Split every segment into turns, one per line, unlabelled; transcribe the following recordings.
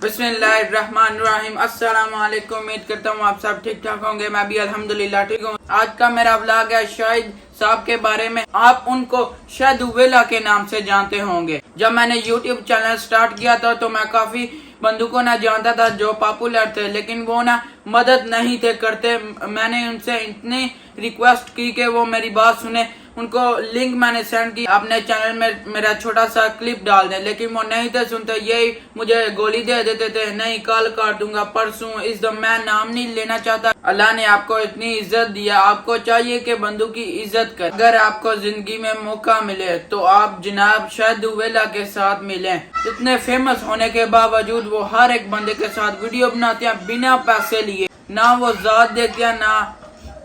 बिस्मिल्लाहिर्रहमानिर्रहीम। अस्सलाम वालेकुम। उम्मीद करता हूँ आप सब ठीक ठाक होंगे। मैं भी अल्हम्दुलिल्लाह ठीक हूँ। आज का मेरा व्लॉग है शाहिद साहब के बारे में। आप उनको शाहिद उवेला के नाम से जानते होंगे। जब मैंने यूट्यूब चैनल स्टार्ट किया था तो मैं काफी बंदों को ना जानता था जो पॉपुलर थे, लेकिन वो ना मदद नहीं थे करते। मैंने उनसे इतनी रिक्वेस्ट की कि वो मेरी बात सुने। उनको लिंक मैंने सेंड की अपने चैनल में मेरा छोटा सा क्लिप डाल दें, लेकिन वो नहीं थे सुनते। यही मुझे गोली दे देते थे, नहीं कल काट दूंगा, परसों, इस दम। मैं नाम नहीं लेना चाहता। अल्लाह ने आपको इतनी इज्जत दिया, आपको चाहिए कि बंदों की इज्जत करें। अगर आपको जिंदगी में मौका मिले तो आप जनाब शाहिद उवेला के साथ मिलें। इतने फेमस होने के बावजूद वो हर एक बंदे के साथ वीडियो बनाते हैं बिना पैसे लिए। ना वो जात देखते हैं,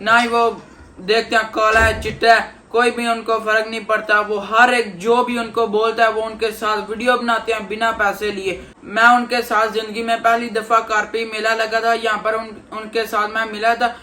ना ही वो देखते हैं काला है चिट्टा है, कोई भी उनको फर्क नहीं पड़ता। वो हर एक जो भी उनको बोलता है वो उनके साथ वीडियो बनाते हैं बिना पैसे लिए। मैं उनके साथ जिंदगी में पहली दफा कारपी मेला लगा था, यहाँ पर उनके साथ मैं मिला था।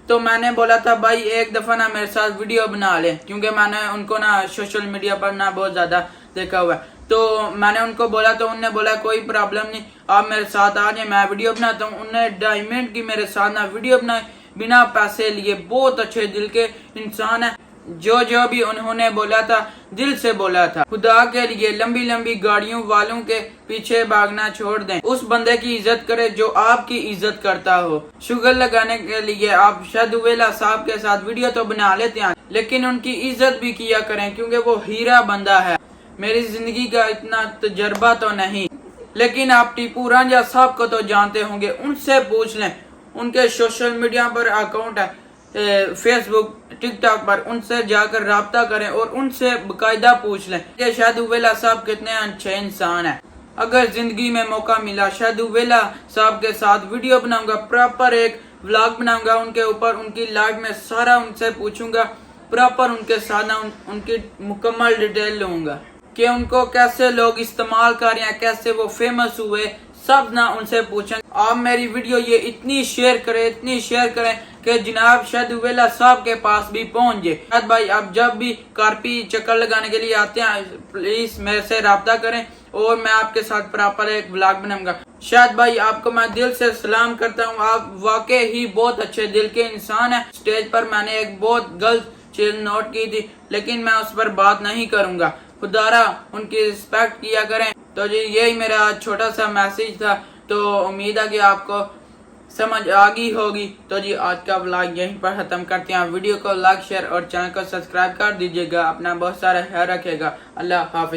तो मैंने बोला था भाई एक दफा ना मेरे साथ वीडियो बना ले, क्योंकि मैंने उनको ना सोशल मीडिया पर ना बहुत ज्यादा देखा हुआ है। तो मैंने उनको बोला तो उन्होंने बोला कोई प्रॉब्लम नहीं, आप मेरे साथ आ जाए, मैं वीडियो बनाता हूँ। उन्होंने डायमंड की मेरे साथ ना वीडियो बनाई बिना पैसे लिए। बहुत अच्छे दिल के इंसान है। जो भी उन्होंने बोला था दिल से बोला था। खुदा के लिए लंबी लंबी गाड़ियों वालों के पीछे भागना छोड़ दें। उस बंदे की इज्जत करें जो आपकी इज्जत करता हो। शुगर लगाने के लिए आप शाहिद उवेला साहब के साथ वीडियो तो बना लेते हैं, लेकिन उनकी इज्जत भी किया करें, क्योंकि वो हीरा बंदा है। मेरी जिंदगी का इतना तजर्बा तो नहीं, लेकिन आप टीपू रांझा साहब को तो जानते होंगे। उनसे पूछ लें, उनके सोशल मीडिया पर अकाउंट है, फेसबुक टिकटॉक पर। उनसे जाकर राब्ता करें और उनसे बाकायदा पूछ लें कि शाहिद उवेला साहब कितने अच्छे इंसान हैं। अगर जिंदगी में मौका मिला शाहिद उवेला साहब के साथ वीडियो बनाऊंगा, प्रॉपर एक व्लॉग बनाऊंगा उनके ऊपर, उनकी लाइफ में सारा उनसे पूछूंगा, प्रॉपर उनके साथ ना उनकी मुकम्मल डिटेल लूंगा कि उनको कैसे लोग इस्तेमाल कर रहे हैं, कैसे वो फेमस हुए, सब ना उनसे पूछें। आप मेरी वीडियो ये इतनी शेयर करें कि जनाब शाहिद उवेला साहब के पास भी पहुंच जाए। शायद भाई आप जब भी कारपी चक्कर लगाने के लिए आते हैं प्लीज मेरे से राब्ता करें और मैं आपके साथ प्रॉपर एक व्लॉग बनाऊंगा। शायद भाई आपको मैं दिल से सलाम करता हूँ, आप वाकई ही बहुत अच्छे दिल के इंसान हैं। स्टेज पर मैंने एक बहुत गलत चीज नोट की थी, लेकिन मैं उस पर बात नहीं करूंगा। खुदारा उनकी रिस्पेक्ट किया करें। तो जी यही मेरा छोटा सा मैसेज था। तो उम्मीद है कि आपको समझ आ गई होगी। तो जी आज का व्लॉग यहीं पर खत्म करते हैं। वीडियो को लाइक शेयर और चैनल को सब्सक्राइब कर दीजिएगा। अपना बहुत सारा ख्याल रखिएगा। अल्लाह हाफिज।